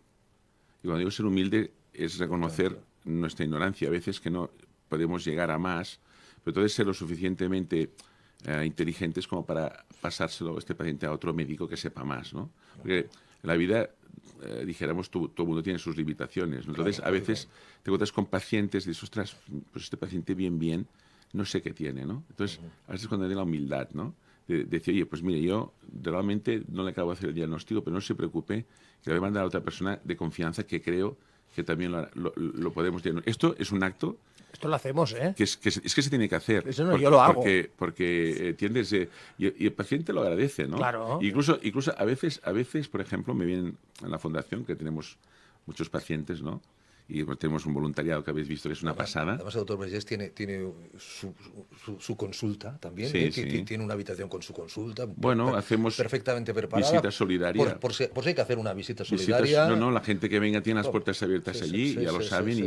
Y cuando digo ser humilde es reconocer nuestra ignorancia, a veces que no podemos llegar a más, pero entonces ser lo suficientemente inteligentes como para pasárselo este paciente a otro médico que sepa más, ¿no? Porque en la vida, dijéramos, todo el mundo tiene sus limitaciones, ¿no? Entonces a veces te encuentras con pacientes y dices, ostras, pues este paciente bien, no sé qué tiene, ¿no? Entonces a veces cuando hay la humildad, ¿no? De decir, oye, pues mire, yo realmente no le acabo de hacer el diagnóstico, pero no se preocupe, que le voy a mandar a otra persona de confianza que creo que también lo podemos diagnosticar. Esto es un acto... Esto lo hacemos, ¿eh? Que se tiene que hacer. Eso no, yo lo hago. Porque entiendes, y el paciente lo agradece, ¿no? Claro. Incluso a veces, por ejemplo, me vienen en la fundación, que tenemos muchos pacientes, ¿no? Y tenemos un voluntariado que habéis visto que es una pasada. Además, el doctor Vergés tiene su consulta también, tiene una habitación con su consulta. Hacemos perfectamente preparada. Visita solidaria. Por si hay que hacer una visita solidaria. La gente que venga tiene las puertas abiertas allí, ya lo saben,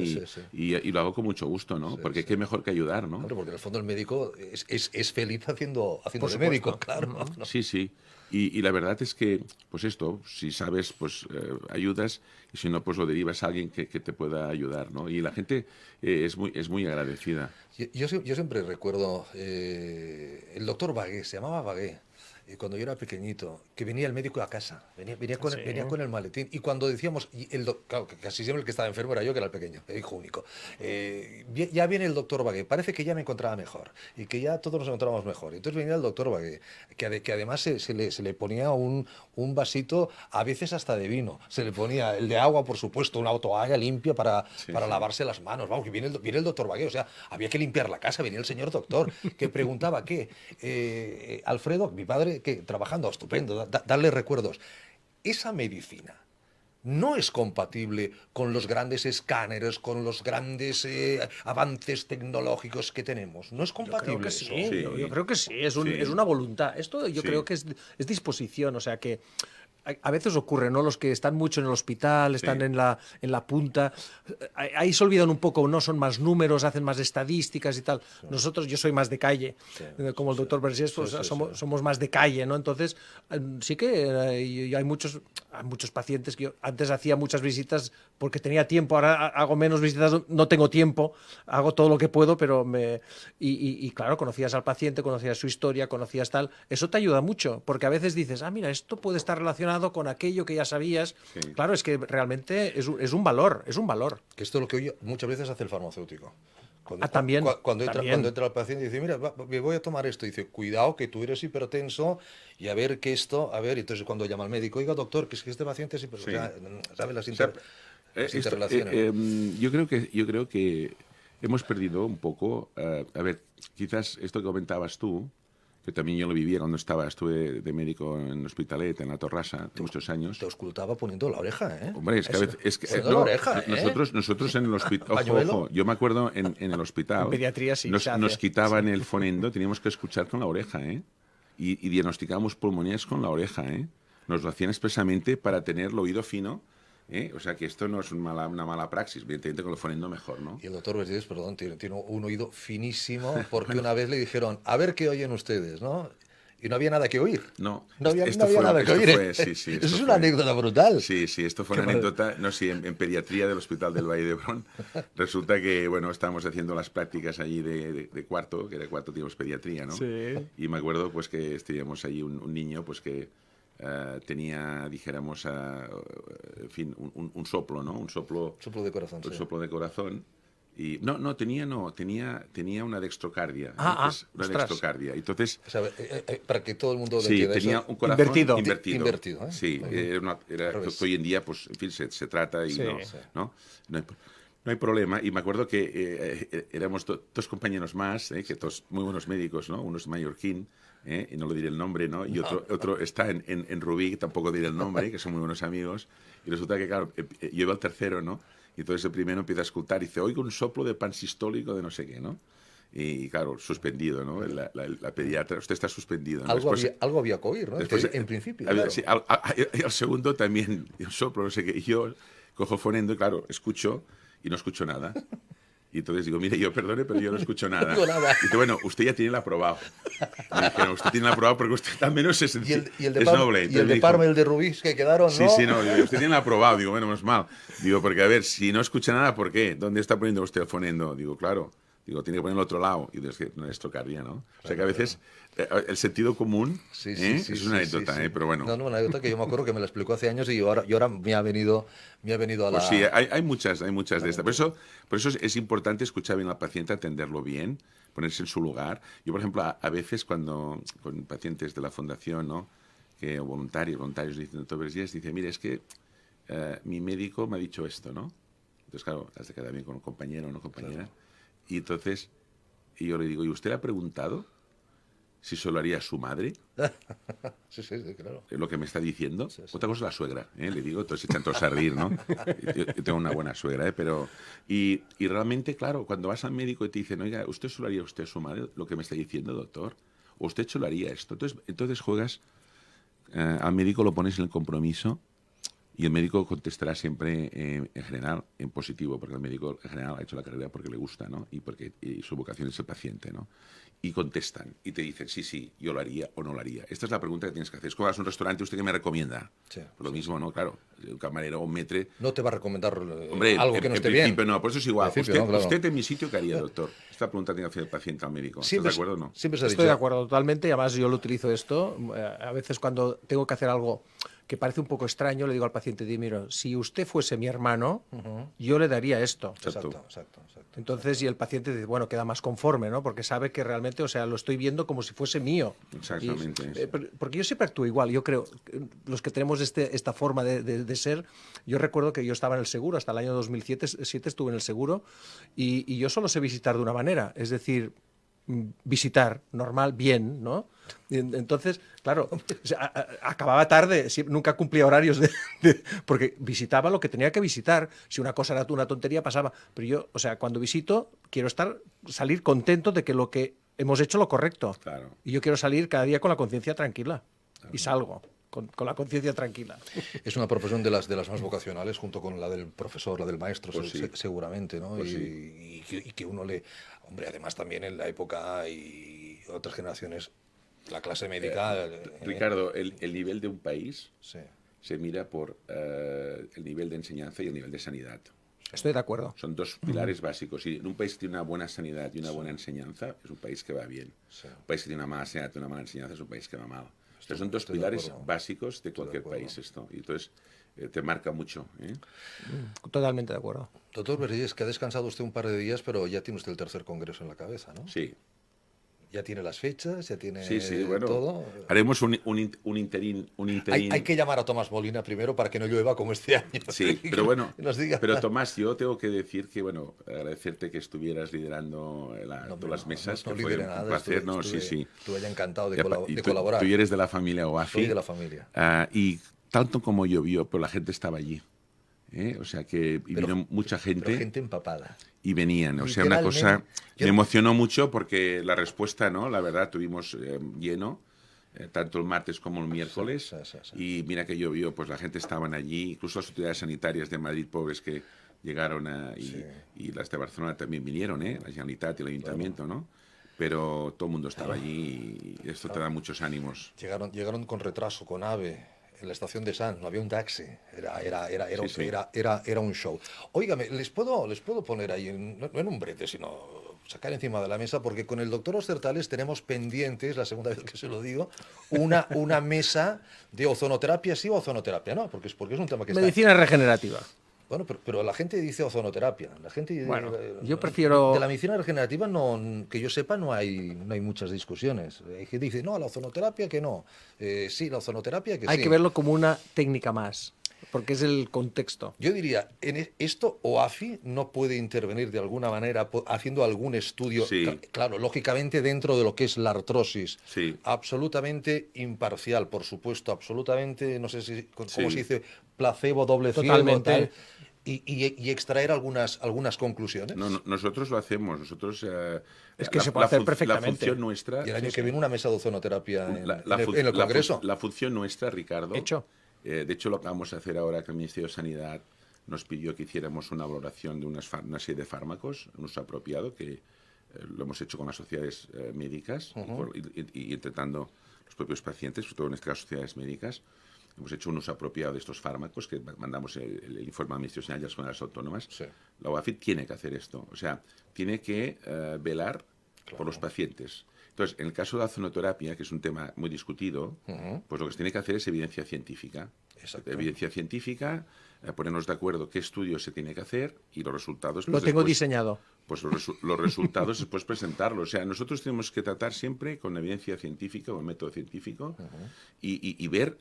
y lo hago con mucho gusto, ¿no? Porque qué mejor que ayudar, ¿no? Claro, porque en el fondo el médico es feliz haciendo de médico, claro. Sí. Y la verdad es que, pues esto, si sabes, pues ayudas, y si no, pues lo derivas a alguien que te pueda ayudar, ¿no? Y la gente es muy agradecida. Yo siempre recuerdo el doctor Bagué, se llamaba Bagué, cuando yo era pequeñito, que venía el médico a casa, venía con el maletín, y cuando decíamos, claro, que casi siempre el que estaba enfermo era yo, que era el pequeño, el hijo único, ya viene el doctor Bagué, parece que ya me encontraba mejor, y que ya todos nos encontrábamos mejor. Entonces venía el doctor Bagué, que además se le ponía un vasito, a veces hasta de vino, se le ponía el de agua, por supuesto, una toalla limpia para lavarse las manos, vamos, que viene el doctor Bagué, o sea, había que limpiar la casa, venía el señor doctor, que preguntaba, ¿qué? Alfredo, mi padre, que trabajando, estupendo, darle recuerdos. Esa medicina no es compatible con los grandes escáneres, con los grandes avances tecnológicos que tenemos. No es compatible. Yo creo que sí, es una voluntad. Esto yo creo que es disposición, o sea que a veces ocurre, ¿no? Los que están mucho en el hospital, están en la punta, ahí se olvidan un poco, ¿no? Son más números, hacen más estadísticas y tal. Nosotros, yo soy más de calle, como el doctor Vergés, pues somos más de calle, ¿no? Entonces, sí que hay muchos pacientes que yo antes hacía muchas visitas porque tenía tiempo, ahora hago menos visitas, no tengo tiempo, hago todo lo que puedo, pero y claro, conocías al paciente, conocías su historia, conocías tal, eso te ayuda mucho, porque a veces dices, mira, esto puede estar relacionado con aquello que ya sabías. Sí. Claro, es que realmente es un valor, Que esto es lo que hoy muchas veces hace el farmacéutico. Cuando entra el paciente y dice, mira, me voy a tomar esto, y dice, cuidado que tú eres hipertenso, y a ver que esto, entonces cuando llama al médico, oiga doctor, que es que este paciente es hipertenso, ¿sabes? Las interrelaciones. Yo creo que hemos perdido un poco, a ver, quizás esto que comentabas tú, que también yo lo vivía cuando estuve de médico en Hospitalet, en la Torrasa, muchos años. Te auscultaba poniendo la oreja, ¿eh? Hombre, es que la oreja, nosotros en el hospital, ojo, yo me acuerdo en el hospital, en pediatría sí, nos quitaban el fonendo, teníamos que escuchar con la oreja, ¿eh? Y diagnosticábamos pulmonías con la oreja, ¿eh? Nos lo hacían expresamente para tener el oído fino. O sea que esto no es una mala praxis, evidentemente con el fonendo mejor, ¿no? Y el doctor Vergés, perdón, tiene un oído finísimo, porque una vez le dijeron, a ver qué oyen ustedes, ¿no? Y no había nada que oír. No había nada que oír. Eso es una anécdota brutal. Sí, esto fue una anécdota, en pediatría del Hospital del Valle de Hebrón. Resulta que, bueno, estábamos haciendo las prácticas allí de cuarto, que era cuarto teníamos pediatría, ¿no? Sí. Y me acuerdo pues que estuvimos allí un niño pues que tenía, dijéramos, en fin, un soplo, ¿no? Un soplo de corazón. Un soplo de corazón. Y tenía una dextrocardia. Una dextrocardia. Entonces, o sea, para que todo el mundo lo entienda. Sí, tenía un corazón invertido. ¿Eh? Sí, era hoy en día, pues, en fin, se trata y no hay problema. Y me acuerdo que éramos dos compañeros más, que todos muy buenos médicos, ¿no? Uno es mallorquín, y no lo diré el nombre, ¿no? Y otro está en Rubí, tampoco diré el nombre, que son muy buenos amigos. Y resulta que, claro, yo iba al tercero, ¿no? Y entonces el primero empieza a escuchar y dice, oigo un soplo de pansistólico de no sé qué, ¿no? Y claro, suspendido, ¿no? La pediatra, usted está suspendido, ¿no? Algo había que oír, ¿no? Después, en principio. Claro. Sí, al segundo también, un soplo, no sé qué. Y yo cojo el fonendo y, claro, escucho y no escucho nada. Y entonces digo, mire, yo perdone, pero yo no escucho nada. No digo nada. Y dice, bueno, usted ya tiene el aprobado. Me dijeron, usted tiene el aprobado porque usted al menos es noble. Y el de Parma y el de Rubí que quedaron, ¿no? Sí, no, digo, usted tiene el aprobado. Digo, bueno, menos mal. Digo, porque a ver, si no escucha nada, ¿por qué? ¿Dónde está poniendo usted el fonendo? Digo, claro. Digo, tiene que poner el otro lado. Y es que no es tocaría, ¿no? O sea que a veces el sentido común es una anécdota, pero bueno. No, una anécdota que yo me acuerdo que me la explicó hace años y ahora me ha venido a la... Pues sí, hay muchas de estas. Por eso es importante escuchar bien al paciente, atenderlo bien, ponerse en su lugar. Yo, por ejemplo, a veces con pacientes de la fundación, ¿no? Que voluntarios dicen, doctor Vergés, dice, mire, es que mi médico me ha dicho esto, ¿no? Entonces, claro, has de quedar bien con un compañero o una compañera. Claro. Y entonces, yo le digo, ¿y usted le ha preguntado si se lo haría a su madre? Sí, claro. Lo que me está diciendo. Sí. Otra cosa es la suegra, le digo, entonces se echan todos a reír, ¿no? Yo tengo una buena suegra, pero... Y realmente, claro, cuando vas al médico y te dicen, oiga, ¿usted se lo haría a su madre lo que me está diciendo, doctor? ¿O usted se lo haría esto? Entonces juegas, al médico lo pones en el compromiso Y el médico contestará siempre en general, en positivo, porque el médico en general ha hecho la carrera porque le gusta, ¿no? Y su vocación es el paciente, ¿no? Y contestan y te dicen, sí, sí, yo lo haría o no lo haría. Esta es la pregunta que tienes que hacer. Es como vas a un restaurante, ¿usted qué me recomienda? Sí, Lo mismo, ¿no? Claro, un camarero o un metre... No te va a recomendar Hombre, algo que no esté bien. No, por eso es igual. No, claro. ¿Usted en mi sitio qué haría, doctor? Esta pregunta tiene que hacer el paciente al médico. ¿Estás Siempre, de acuerdo o no? Siempre se ha dicho. Estoy de acuerdo totalmente, y además yo lo utilizo esto. A veces cuando tengo que hacer algo que parece un poco extraño, le digo al paciente, mira, si usted fuese mi hermano, yo le daría esto. Exacto. Entonces, y el paciente dice, bueno, queda más conforme, ¿no? Porque sabe que realmente, o sea, lo estoy viendo como si fuese mío. Exactamente. Porque yo siempre actúo igual. Yo creo, los que tenemos esta forma de ser, yo recuerdo que yo estaba en el seguro, hasta el año 2007 estuve en el seguro, y yo solo sé visitar de una manera, es decir, visitar normal, bien, ¿no? Entonces, claro, acababa tarde, nunca cumplía horarios porque visitaba lo que tenía que visitar. Si una cosa era una tontería, pasaba. Pero yo, o sea, cuando visito, quiero salir contento de que lo que hemos hecho lo correcto. Claro. Y yo quiero salir cada día con la conciencia tranquila. Claro. Y salgo con la conciencia tranquila. Es una profesión de las más vocacionales, junto con la del profesor, la del maestro, Pues sí. seguramente, ¿no? Pues y que uno le... Hombre, además también en la época y otras generaciones, la clase médica... Ricardo, el nivel de un país sí. se mira por el nivel de enseñanza y el nivel de sanidad. Estoy de acuerdo. Son dos pilares básicos. Si en un país tiene una buena sanidad y una buena enseñanza, es un país que va bien. Sí. Un país que tiene una mala sanidad y una mala enseñanza es un país que va mal. Entonces, son dos pilares básicos de cualquier país esto. Y entonces te marca mucho. Totalmente de acuerdo. Doctor Vergés, que ha descansado usted un par de días, pero ya tiene usted el tercer congreso en la cabeza, ¿no? Sí. Ya tiene las fechas, ya tiene bueno, todo. Haremos un interín. Hay que llamar a Tomás Molina primero para que no llueva como este año. Sí, pero bueno, nos diga. Pero Tomás, yo tengo que decir que, bueno, agradecerte que estuvieras liderando todas las mesas, no que fue un placer. Estuve ya encantado de colaborar. Tú eres de la familia OAFI. Soy de la familia. Y tanto como llovió, pero la gente estaba allí. O sea que vino mucha gente. Pero gente empapada. Y venían, o sea, una cosa... Me emocionó mucho porque la respuesta, ¿no? La verdad, tuvimos lleno, tanto el martes como el miércoles. Sí. Y mira que llovió, pues la gente estaban allí, incluso las autoridades sanitarias de Madrid, pobres, que llegaron y las de Barcelona también vinieron, la Generalitat y el Ayuntamiento, ¿no? Pero todo el mundo estaba allí y esto te da muchos ánimos. Llegaron con retraso, con AVE. En la estación de Sants no había un taxi, era un show. Óigame, les puedo poner ahí, no en un brete, sino sacar encima de la mesa, porque con el doctor Ostertales tenemos pendientes, la segunda vez que se lo digo, una mesa de ozonoterapia sí o ozonoterapia no, porque es un tema que Medicina regenerativa. Bueno, pero la gente dice ozonoterapia. La gente, bueno, yo prefiero... De la medicina regenerativa, que yo sepa, no hay muchas discusiones. Hay gente que dice, no, la ozonoterapia que no. Sí, la ozonoterapia que sí. Hay que verlo como una técnica más, porque es el contexto. Yo diría, en esto OAFI no puede intervenir de alguna manera haciendo algún estudio, sí. Claro, lógicamente dentro de lo que es la artrosis. Sí. Absolutamente imparcial, por supuesto, absolutamente, no sé cómo se dice, placebo, doble Totalmente. ciego, tal. Y extraer algunas conclusiones. No, nosotros lo hacemos. Nosotros es que se puede hacer perfectamente. La función nuestra. Y el año que viene una mesa de ozonoterapia en el Congreso. La función nuestra, Ricardo. Hecho. De hecho, lo que vamos a hacer ahora que el Ministerio de Sanidad nos pidió que hiciéramos una valoración de una serie de fármacos, un uso apropiado, que lo hemos hecho con las sociedades médicas y intentando los propios pacientes, sobre todo en este caso sociedades médicas. Hemos hecho un uso apropiado de estos fármacos, que mandamos el informe al Ministerio de Sanidad y a las comunidades autónomas. Sí. La OAFI tiene que hacer esto, o sea, tiene que velar por los pacientes. Entonces, en el caso de la ozonoterapia, que es un tema muy discutido, pues lo que se tiene que hacer es evidencia científica. Exacto. Evidencia científica, ponernos de acuerdo qué estudio se tiene que hacer y los resultados... Pues, lo tengo diseñado. Pues los resultados después presentarlos. O sea, nosotros tenemos que tratar siempre con evidencia científica o método científico y ver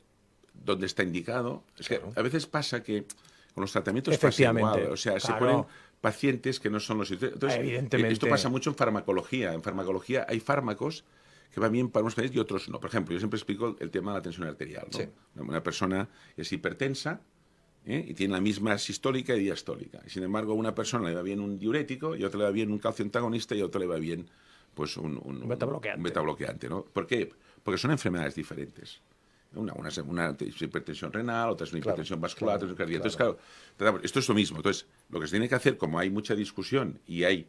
dónde está indicado. Es que a veces pasa que con los tratamientos pasa igual. O sea, se ponen pacientes que no son los... Entonces, evidentemente. Esto pasa mucho en farmacología. En farmacología hay fármacos que van bien para unos pacientes y otros no. Por ejemplo, yo siempre explico el tema de la tensión arterial, ¿no? Sí. Una persona es hipertensa y tiene la misma sistólica y diastólica. Y sin embargo, a una persona le va bien un diurético y a otra le va bien un calcio antagonista y a otra le va bien pues un beta bloqueante. Un beta bloqueante, ¿no? ¿Por qué? Porque son enfermedades diferentes. Una es hipertensión renal, otra es una hipertensión vascular, otra es cardíaca. Entonces, claro, tratamos, esto es lo mismo. Entonces, lo que se tiene que hacer, como hay mucha discusión y hay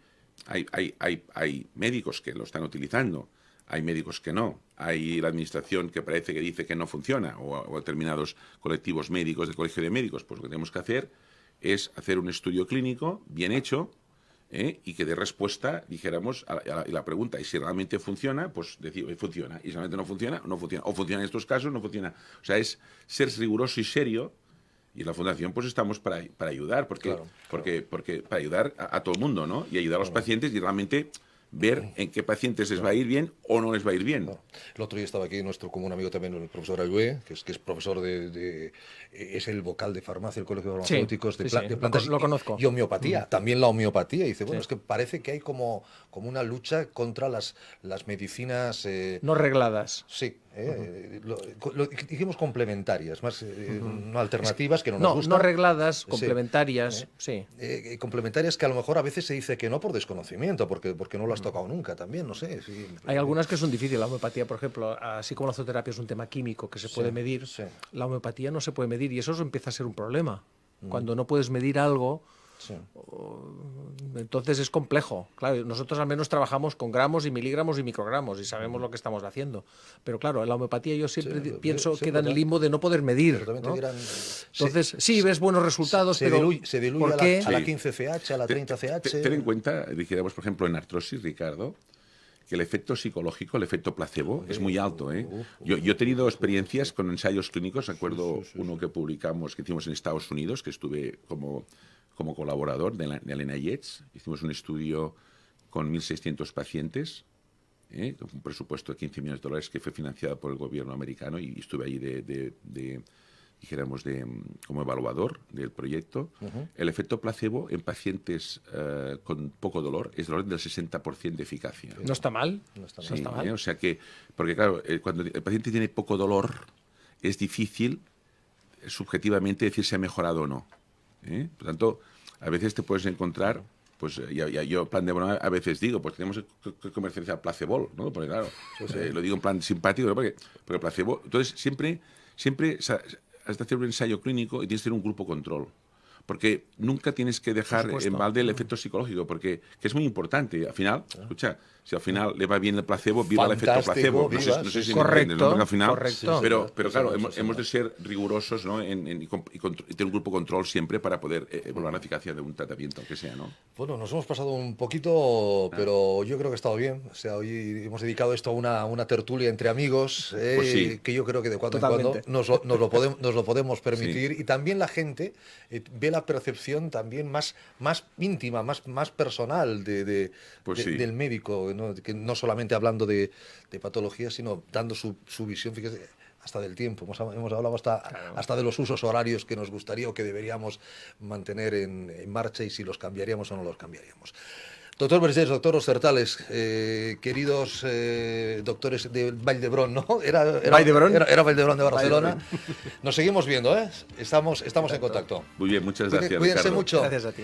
médicos que lo están utilizando, hay médicos que no, hay la administración que parece que dice que no funciona, o determinados colectivos médicos del Colegio de Médicos, pues lo que tenemos que hacer es hacer un estudio clínico bien hecho, y que dé respuesta, dijéramos, a la pregunta. Y si realmente funciona, pues decir, funciona. Y si realmente no funciona, no funciona. O funciona en estos casos, no funciona. O sea, es ser riguroso y serio. Y en la Fundación pues estamos para ayudar, porque para ayudar a todo el mundo, ¿no? Y ayudar a los pacientes y realmente ver en qué pacientes les va a ir bien o no les va a ir bien. El otro día estaba aquí nuestro común amigo también, el profesor Ayue, que es profesor es el vocal de farmacia del Colegio de Farmacéuticos, de plantas lo conozco. Y homeopatía, también la homeopatía. Y dice, bueno, es que parece que hay como una lucha contra las medicinas... no regladas. Sí, dijimos complementarias, más no alternativas, que no nos gustan. No regladas, complementarias, sí. Complementarias que a lo mejor a veces se dice que no por desconocimiento, porque no lo has tocado nunca también, no sé. Sí. Hay algunas que son difíciles. La homeopatía, por ejemplo, así como la zooterapia es un tema químico que se puede medir, la homeopatía no se puede medir y eso empieza a ser un problema. Cuando no puedes medir algo... Sí. Entonces es complejo. Claro, nosotros al menos trabajamos con gramos y miligramos y microgramos y sabemos lo que estamos haciendo. Pero claro, en la homeopatía yo siempre pienso que queda en el limbo de no poder medir, ¿no? Entonces, sí, ves buenos resultados, pero se diluye a la 15CH, a la 30CH. Ten en cuenta, dijéramos, por ejemplo, en artrosis, Ricardo, que el efecto psicológico, el efecto placebo, es muy alto. Yo he tenido experiencias con ensayos clínicos. Recuerdo uno que publicamos, que hicimos en Estados Unidos, que estuve como colaborador de la NIH. Hicimos un estudio con 1.600 pacientes, con un presupuesto de $15 millones que fue financiado por el gobierno americano, y estuve ahí dijéramos, como evaluador del proyecto. El efecto placebo en pacientes con poco dolor es del orden del 60% de eficacia. No está mal. Sí, o sea que, porque claro, cuando el paciente tiene poco dolor, es difícil subjetivamente decir si ha mejorado o no. Por tanto, a veces te puedes encontrar, pues yo plan de broma a veces digo, pues tenemos que comercializar placebo, ¿no? Porque claro, lo digo en plan simpático, ¿no? Porque placebo, entonces siempre has de hacer un ensayo clínico y tienes que tener un grupo control. Porque nunca tienes que dejar en balde el efecto psicológico, porque que es muy importante. Al final, escucha, si al final le va bien el placebo, viva el efecto placebo. No sé si me entiendes, ¿no? Porque al final, pero claro, hemos de ser rigurosos, ¿no? y tener un grupo control siempre para poder evaluar la eficacia de un tratamiento, aunque sea, ¿no? Bueno, nos hemos pasado un poquito, pero yo creo que ha estado bien. O sea, hoy hemos dedicado esto a una tertulia entre amigos, pues sí, que yo creo que de cuando en cuando nos lo podemos permitir. Sí. Y también la gente ve la percepción también más íntima, más personal del médico, ¿no? Que no solamente hablando de patologías, sino dando su visión, fíjese, hasta del tiempo. Hemos hablado hasta de los usos horarios que nos gustaría o que deberíamos mantener en marcha, y si los cambiaríamos o no los cambiaríamos. Doctor Vergés, doctor Ostertales, queridos doctores de Vall d'Hebron, ¿no? Era Vall d'Hebron de Barcelona. Nos seguimos viendo, ¿eh? Estamos en contacto. Muy bien, muchas gracias, Cuídense Ricardo. mucho. Gracias a ti.